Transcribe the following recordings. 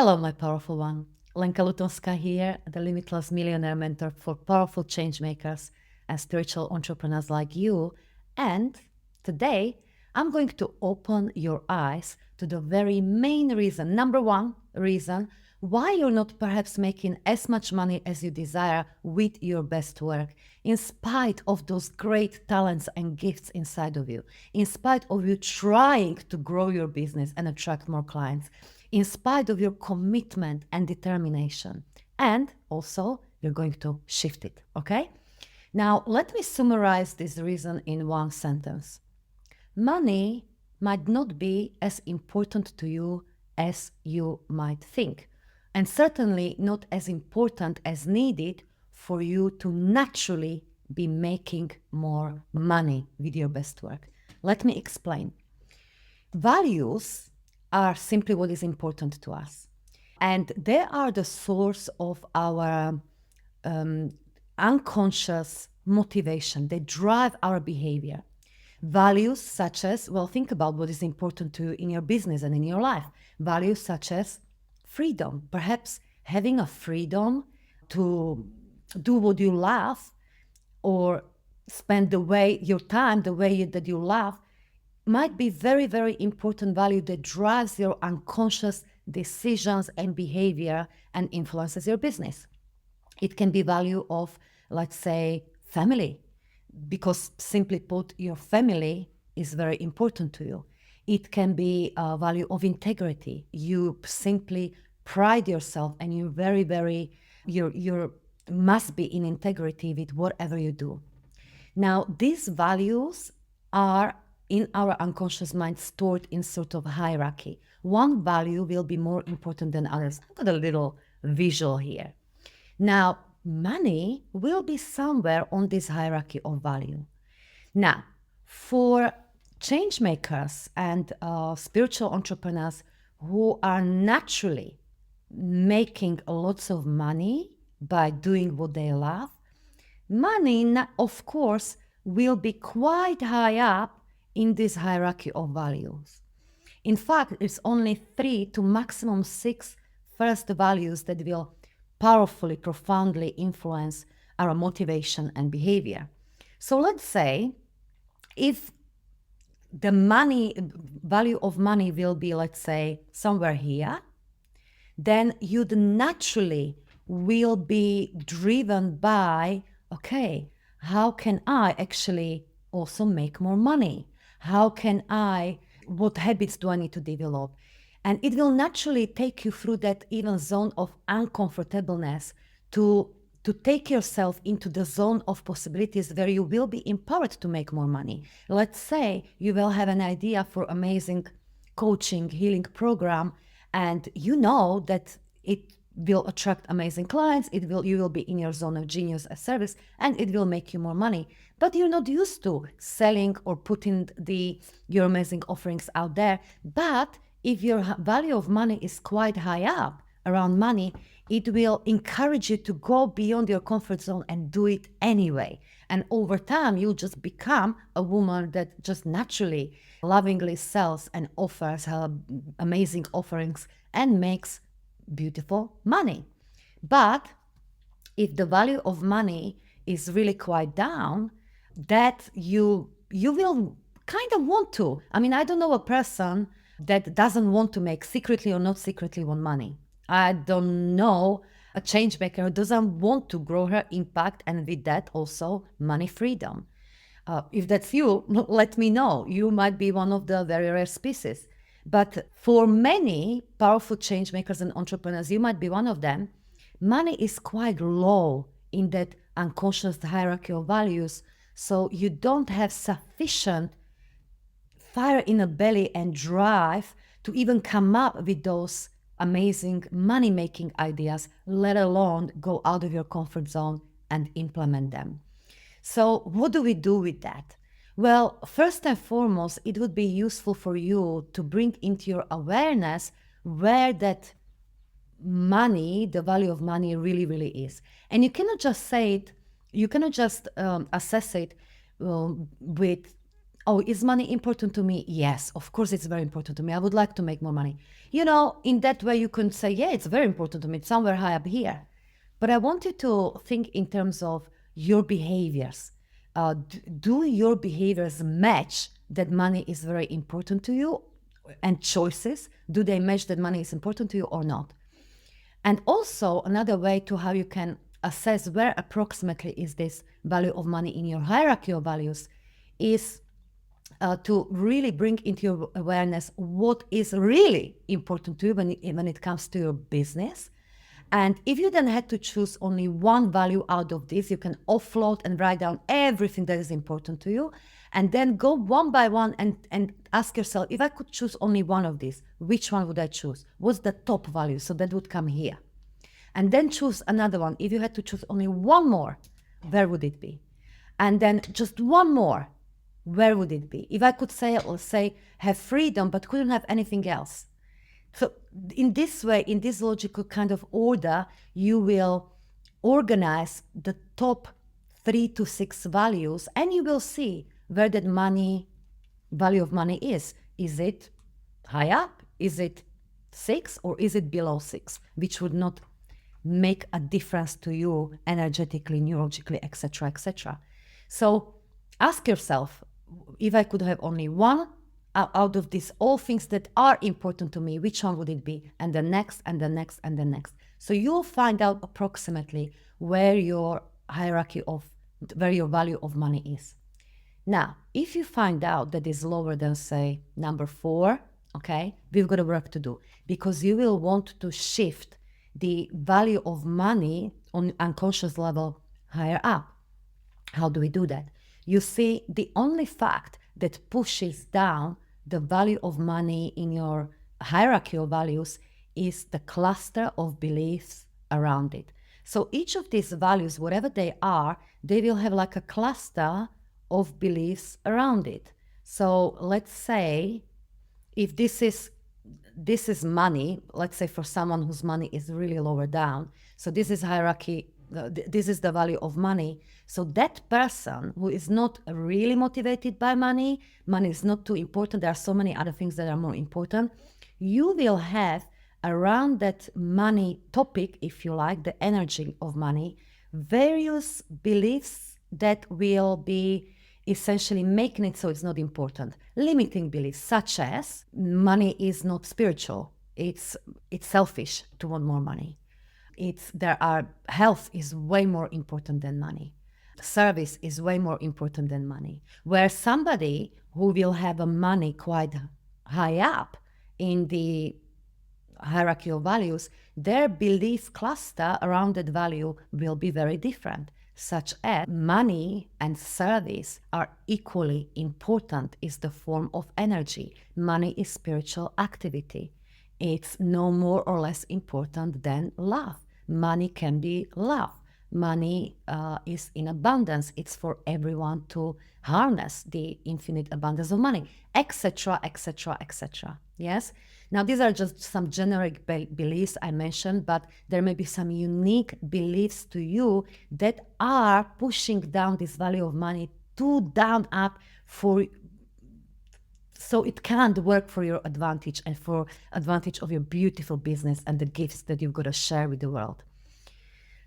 Hello, my powerful one. Lenka Lutonska here, the Limitless Millionaire Mentor for powerful change makers and spiritual entrepreneurs like you. And today, I'm going to open your eyes to the very main reason, number one reason, why you're not perhaps making as much money as you desire with your best work, in spite of those great talents and gifts inside of you, in spite of you trying to grow your business and attract more clients, in spite of your commitment and determination. And also, you're going to shift it, okay? Now, let me summarize this reason in one sentence. Money might not be as important to you as you might think, and certainly not as important as needed for you to naturally be making more money with your best work. Let me explain. Values are simply what is important to us, and they are the source of our unconscious motivation. They drive our behavior. Values such as, well, think about what is important to you in your business and in your life. Values such as freedom, perhaps having a freedom to do what you love or spend your time the way that you love might be very, very important value that drives your unconscious decisions and behavior and influences your business. It can be value of, let's say, family, because simply put, your family is very important to you. It can be a value of integrity. You simply pride yourself and you're very, very, you must be in integrity with whatever you do. Now, these values are in our unconscious mind stored in sort of hierarchy. One value will be more important than others. I've got a little visual here. Now, money will be somewhere on this hierarchy of value. Now, for change makers and spiritual entrepreneurs who are naturally making lots of money by doing what they love, money, of course, will be quite high up in this hierarchy of values. In fact, it's only 3 to maximum 6 first values that will powerfully, profoundly influence our motivation and behavior. So let's say if the value of money will be, let's say, somewhere here, then you'd naturally will be driven by, okay, how can I actually also make more money? What habits do I need to develop? And it will naturally take you through that even zone of uncomfortableness to take yourself into the zone of possibilities where you will be empowered to make more money. Let's say you will have an idea for amazing coaching, healing program, and you know that it will attract amazing clients, you will be in your zone of genius as service, and it will make you more money. But you're not used to selling or putting your amazing offerings out there. But if your value of money is quite high up around money, it will encourage you to go beyond your comfort zone and do it anyway. And over time, you'll just become a woman that just naturally, lovingly sells and offers her amazing offerings and makes beautiful money. But if the value of money is really quite down, that you will kind of want to. I mean, I don't know a person that doesn't want to make, secretly or not secretly, want money. I don't know a change maker who doesn't want to grow her impact and with that also money freedom. If that's you, let me know. You might be one of the very rare species. But for many powerful change makers and entrepreneurs, you might be one of them, money is quite low in that unconscious hierarchy of values. So you don't have sufficient fire in the belly and drive to even come up with those amazing money-making ideas, let alone go out of your comfort zone and implement them. So what do we do with that? Well, first and foremost, it would be useful for you to bring into your awareness where that money, the value of money really, really is. And you cannot just say it, you cannot just assess it with, Oh, is money important to me? Yes, of course it's very important to me. I would like to make more money. You know, in that way you can say, yeah, it's very important to me. It's somewhere high up here. But I want you to think in terms of your behaviors. Do your behaviors match that money is very important to you? And choices, do they match that money is important to you or not? And also another way to how you can assess where approximately is this value of money in your hierarchy of values is to really bring into your awareness what is really important to you when it comes to your business. And if you then had to choose only one value out of this, you can offload and write down everything that is important to you, and then go one by one and ask yourself, if I could choose only one of these, which one would I choose? What's the top value? So that would come here. And then choose another one. If you had to choose only one more, where would it be? And then just one more, where would it be? If I could say, or say, have freedom, but couldn't have anything else. So in this way, in this logical kind of order, you will organize the top 3 to 6 values, and you will see where that value of money is. Is it high up? Is it 6 or is it below 6? Which would not make a difference to you energetically, neurologically, etc., etc. So ask yourself, if I could have only one out of these all things that are important to me, which one would it be? And the next, and the next, and the next. So you'll find out approximately where your hierarchy of, where your value of money is. Now, if you find out that is lower than, say, number 4, okay, we've got a work to do, because you will want to shift the value of money on unconscious level higher up. How do we do that? You see, the only fact that pushes down the value of money in your hierarchy of values is the cluster of beliefs around it. So each of these values, whatever they are, they will have like a cluster of beliefs around it. So let's say if this is money, let's say for someone whose money is really lower down, so this is hierarchy, this is the value of money. So that person who is not really motivated by money is not too important, there are so many other things that are more important, you will have around that money topic, if you like, the energy of money, various beliefs that will be essentially making it so it's not important. Limiting beliefs such as money is not spiritual, it's selfish to want more money. Health is way more important than money. Service is way more important than money. Where somebody who will have a money quite high up in the hierarchy of values, their belief cluster around that value will be very different, such as money and service are equally important, is the form of energy. Money is spiritual activity. It's no more or less important than love. Money can be love. Money is in abundance. It's for everyone to harness the infinite abundance of money, etc., etc., etc. Yes? Now, these are just some generic beliefs I mentioned, but there may be some unique beliefs to you that are pushing down this value of money too down up so it can't work for your advantage and for advantage of your beautiful business and the gifts that you've got to share with the world.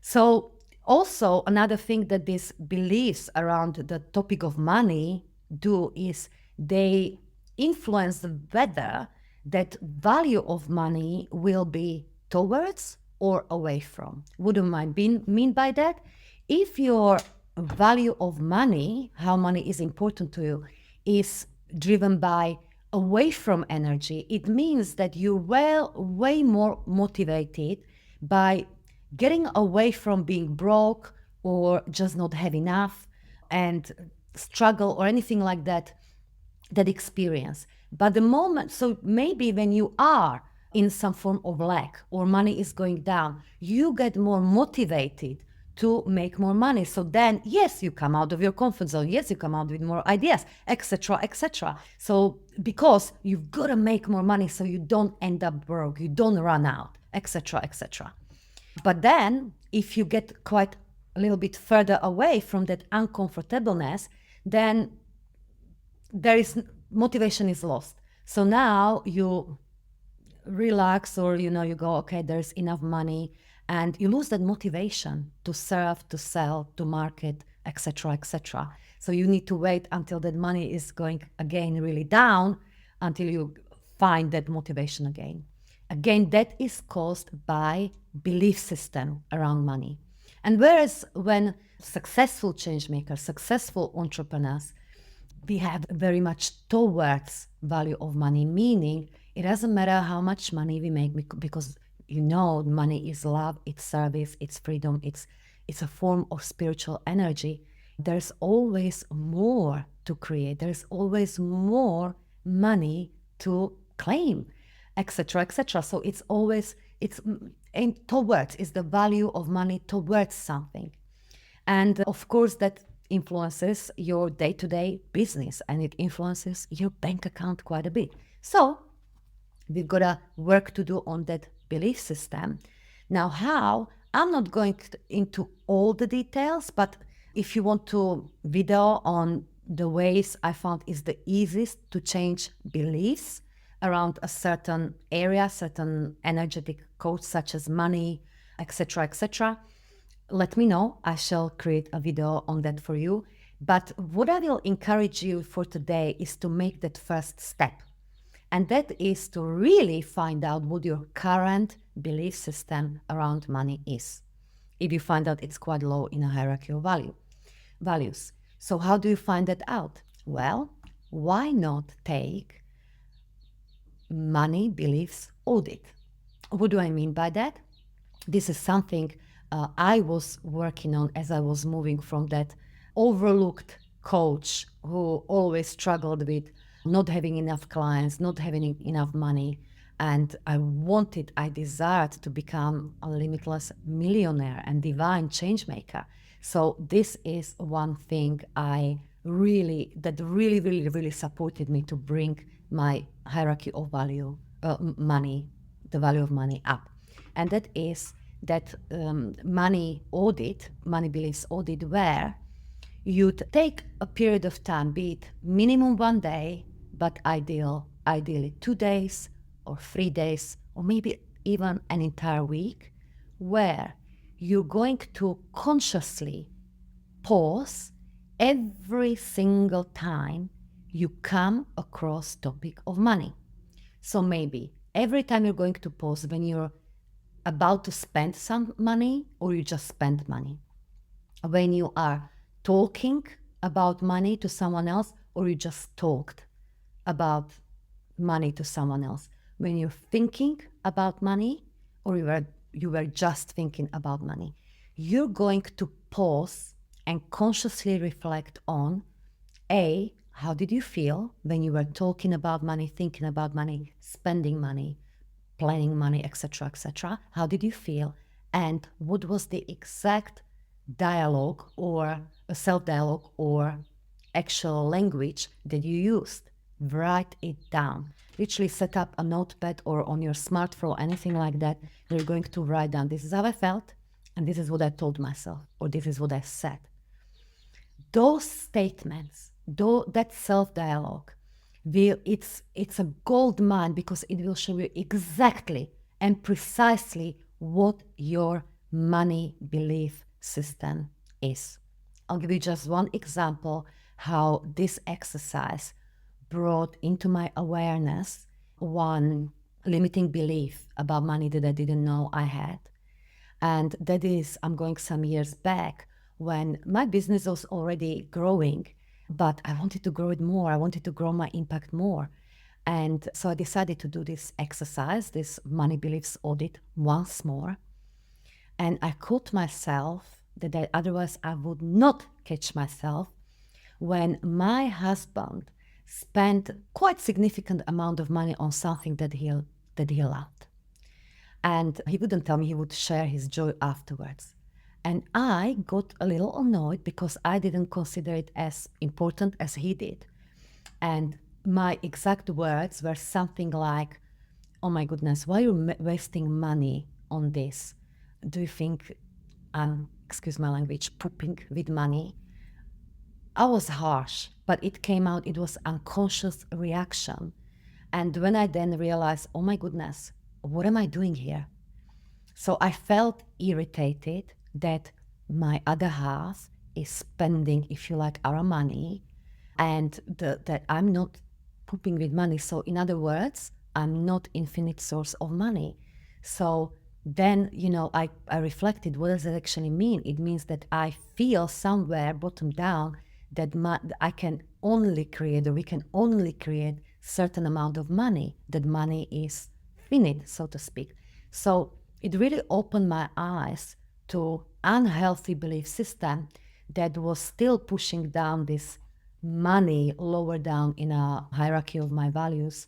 So also another thing that these beliefs around the topic of money do is they influence whether that value of money will be towards or away from. What do I mean by that? If your value of money, how money is important to you, is driven by away from energy, it means that you're way more motivated by getting away from being broke or just not have enough and struggle or anything like that experience. But the moment, so maybe when you are in some form of lack or money is going down, you get more motivated to make more money. So then, yes, you come out of your comfort zone. Yes, you come out with more ideas, etc., etc. So because you've got to make more money so you don't end up broke, you don't run out, etc., etc. But then if you get quite a little bit further away from that uncomfortableness, then motivation is lost. So now you relax, or you go, okay, there's enough money, and you lose that motivation to serve, to sell, to market, etc., etc. So you need to wait until that money is going again really down, until you find that motivation again. Again, that is caused by belief system around money. And whereas when successful change makers, successful entrepreneurs, we have very much towards value of money, meaning it doesn't matter how much money we make, because money is love, it's service, it's freedom, it's a form of spiritual energy. There's always more to create, there's always more money to claim, etc., etc. So it's always, towards is the value of money towards something. And of course, that influences your day to day business, and it influences your bank account quite a bit. So we've got a work to do on that belief system. Now, how? I'm not going into all the details, but if you want to video on the ways I found is the easiest to change beliefs around a certain area, certain energetic codes such as money, etc., etc., let me know. I shall create a video on that for you. But what I will encourage you for today is to make that first step. And that is to really find out what your current belief system around money is. If you find out it's quite low in a hierarchy of values. So how do you find that out? Well, why not take money beliefs audit? What do I mean by that? This is something I was working on as I was moving from that overlooked coach who always struggled with not having enough clients, not having enough money. And I desired to become a limitless millionaire and divine change maker. So this is one thing that really supported me to bring my hierarchy of value, money, the value of money up. And that is that money beliefs audit, where you'd take a period of time, be it minimum 1 day, but ideally 2 days or 3 days, or maybe even an entire week, where you're going to consciously pause every single time you come across topic of money. So maybe every time you're going to pause when you're about to spend some money, or you just spend money. When you are talking about money to someone else, or you just talked about money to someone else. When you're thinking about money, or you were just thinking about money, you're going to pause and consciously reflect on how did you feel when you were talking about money, thinking about money, spending money, planning money, etc., etc. How did you feel? And what was the exact dialogue, or a self-dialogue, or actual language that you used? Write it down. Literally set up a notepad or on your smartphone, anything like that. You're going to write down, this is how I felt, and this is what I told myself, or this is what I said. Those statements, that self-dialogue, it's a gold mine, because it will show you exactly and precisely what your money belief system is. I'll give you just one example how this exercise brought into my awareness one limiting belief about money that I didn't know I had. And that is, I'm going some years back when my business was already growing, but I wanted to grow it more. I wanted to grow my impact more. And so I decided to do this exercise, this money beliefs audit, once more. And I caught myself that otherwise I would not catch myself, when my husband spent quite significant amount of money on something that he loved. And he wouldn't tell me, he would share his joy afterwards. And I got a little annoyed because I didn't consider it as important as he did. And my exact words were something like, oh my goodness, why are you wasting money on this? Do you think I'm, excuse my language, pooping with money? I was harsh, but it came out, it was unconscious reaction. And when I then realized, oh my goodness, what am I doing here? So I felt irritated that my other half is spending, if you like, our money, and that I'm not pooping with money. So in other words, I'm not infinite source of money. So then, I reflected, what does it actually mean? It means that I feel somewhere bottom down that I can only create, or we can only create certain amount of money, that money is finite, so to speak. So it really opened my eyes to unhealthy belief system that was still pushing down this money lower down in a hierarchy of my values,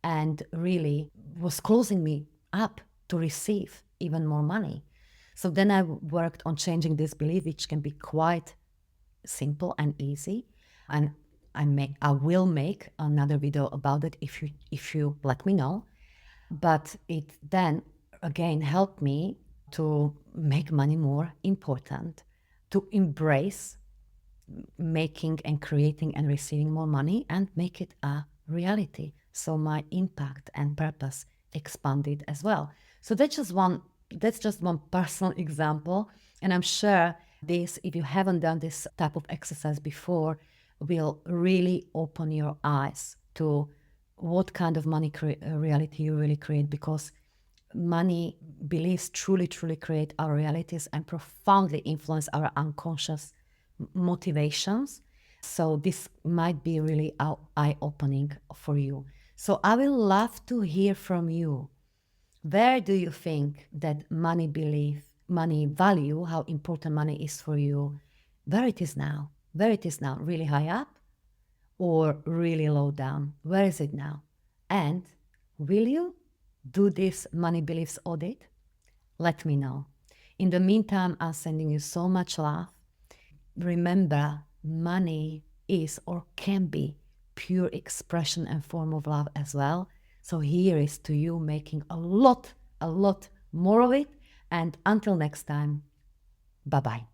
and really was closing me up to receive even more money. So then I worked on changing this belief, which can be quite simple and easy. And I will make another video about it if you let me know. But it then again helped me to make money more important, to embrace making and creating and receiving more money and make it a reality. So my impact and purpose expanded as well. So that's just one personal example. And I'm sure this, if you haven't done this type of exercise before, will really open your eyes to what kind of money reality you really create, because money beliefs truly create our realities and profoundly influence our unconscious motivations. So this might be really eye-opening for you. So I will love to hear from you. Where do you think that money belief, money value, how important money is for you, where it is now? Where it is now? Really high up or really low down? Where is it now? And will you do this money beliefs audit? Let me know. In the meantime, I'm sending you so much love. Remember, money is or can be pure expression and form of love as well. So here is to you making a lot more of it. And until next time, bye-bye.